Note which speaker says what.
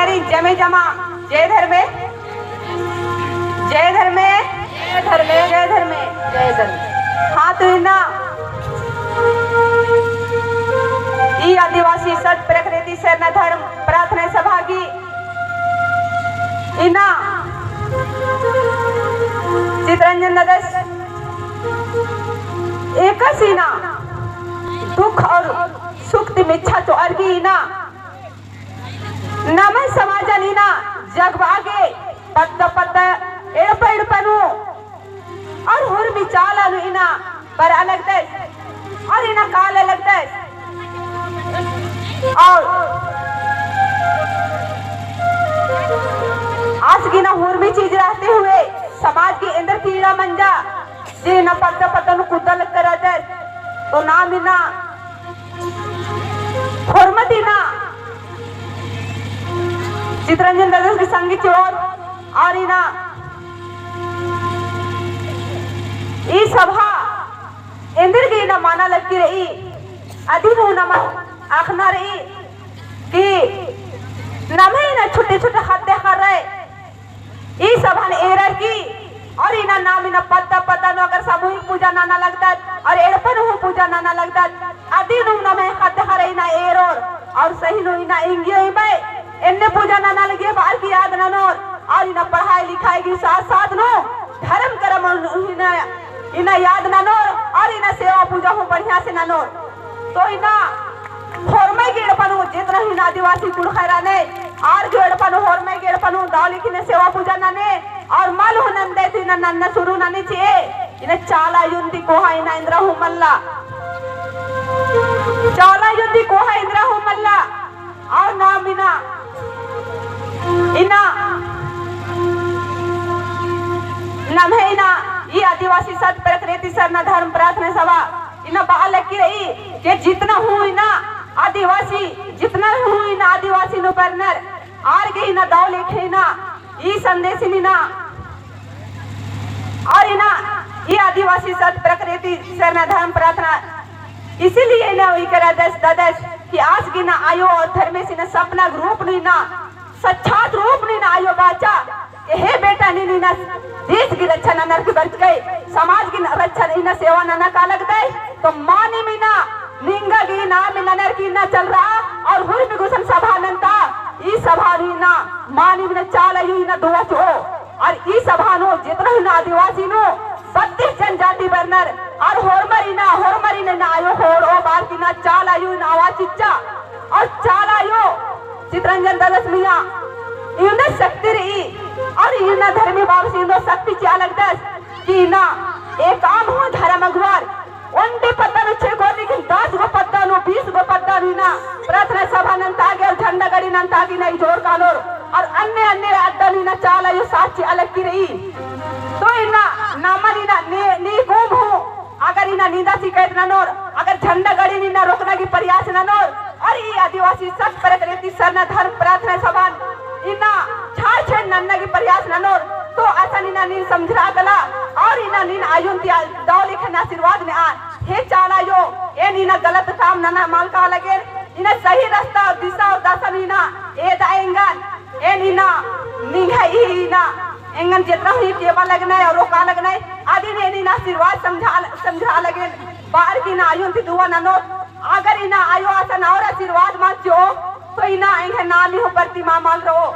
Speaker 1: करी जमे जमा जय धर्मे जय धर्मे
Speaker 2: जय धर्मे
Speaker 1: जय धर्मे
Speaker 2: जय धर्मे।
Speaker 1: हाँ तो इना ई आदिवासी सत प्रकृति शरण धर्म प्रार्थना सभा की इना चितरंजन नदस एक सीना दुख और सुख मिच्छा तो अर्गी इना नमन समाजन इना जगवागे पत्त पत्त एड़प एड़पनु और हुर विचालन इना पर अलग दस और इना काल अलग दस और आज की ना हुर भी चीज रहते हुए समाज के अंदर कीड़ा मंजा जे न पत्त पत्तनु कुदल कर दस तो ना मिना हुरमती ना चितरंजन दादा की संगीत और इना ई सभा इंद्र की ना माना लगती रही अधिक ना आखना रही कि नमे ना छोटे छोटे खाते कर रहे ई सभा ने एरर की और इना नाम इना पत्ता पत्ता नो अगर सामूहिक पूजा नाना लगता और एड़पन हो पूजा नाना लगता आदि नु नमे खाते कर इना एरर और सही नो इना इंगियो इबे इन्ने पूजा नाना लगे बाहर की याद ना नो और इना पढ़ाई लिखाई की साथ साथ नो धर्म कर्म इना याद ना नो और इना सेवा पूजा हो बढ़िया से ना नो तो इना होरमे गेड़पन हो जितना ही आदिवासी कुल खैराने और गेड़पन होरमे गेड़पन हो दाव लिखने सेवा पूजा नाने और मल हो नंदे थी ना नन्ना शुरू नानी चे इना चाला युंदी कोहा इना इंद्रा हूँ मल्ला चाला युंदी कोहा इंद्रा हूँ मल्ला और नाम इना इना नाम है इना ये आदिवासी सत प्रकृति शरण धर्म प्रार्थना सभा इना बाल की रही कि जितना हूँ इना आदिवासी जितना हूँ इना आदिवासी नो परनर आर के इना दाव लेखे इना ये संदेश इना और इना ये आदिवासी सत प्रकृति शरण धर्म प्रार्थना इसीलिए ना वही करा दस ददस कि आज की ना आयो और धर्मेश ना सपना ग्रुप नी ना सच्चात रूप नी ना आयो बाचा हे बेटा नी ना देश की रक्षा ना नर की बच गई समाज की रक्षा ना सेवा ना का लग गई तो मानी में ना निंगा की ना में नर की ना चल रहा और हुई भी गुसन सभा नंता ई सभा नी ना मानी में चाल यू ना दुआ छो और ई सभा नो जितना ही ना आदिवासी नो 32 जनजाति बर्नर और होरमरी ने ना आयो होर ओ बार की ना चाल आयु ना आवाज चिच्चा और चाल आयो चितरंजन दलस मिया इने शक्ति रही और इना धर्मी बाबू सिंह शक्ति चालक दस कि ना एक काम हो धर्म अगवार उनके पत्ता नो 6 को लेकिन 10 गो पत्ता नो 20 गो पत्ता रीना प्रार्थना सभा नंता के और झंडा गड़ी नंता की नहीं जोर कालोर और अन्य अन्य अड्डा नीना चाल आयो साची अलग की रही तो इना नामनी ना नी गुम हो अगर इना नींदा शिकायत ना नोर अगर झंडा गड़ी नीना रोकना की प्रयास ना नोर और ये आदिवासी सत प्रकृति शरण धर्म प्रार्थना सभा इना छाड़ छेड़ नन्ना की प्रयास ना नोर तो ऐसा नीना नीन समझा गला और इना नीन आयुन दाव लिखन आशीर्वाद में आ हे चालायो ए नीना गलत काम ना माल का लगे इना सही रास्ता और दिशा और दशा नीना ए दाएंगन ए नीना नींगा इना एंगन जितना ही केवा लगना है और रोका लगना है आदि ने नीना आशीर्वाद समझा लगे बाहर की ना आयुन थी दुआ ना नो अगर इना आयो आसा ना और आशीर्वाद मांगो तो इना एंगे नामी हो प्रतिमा मांग रहो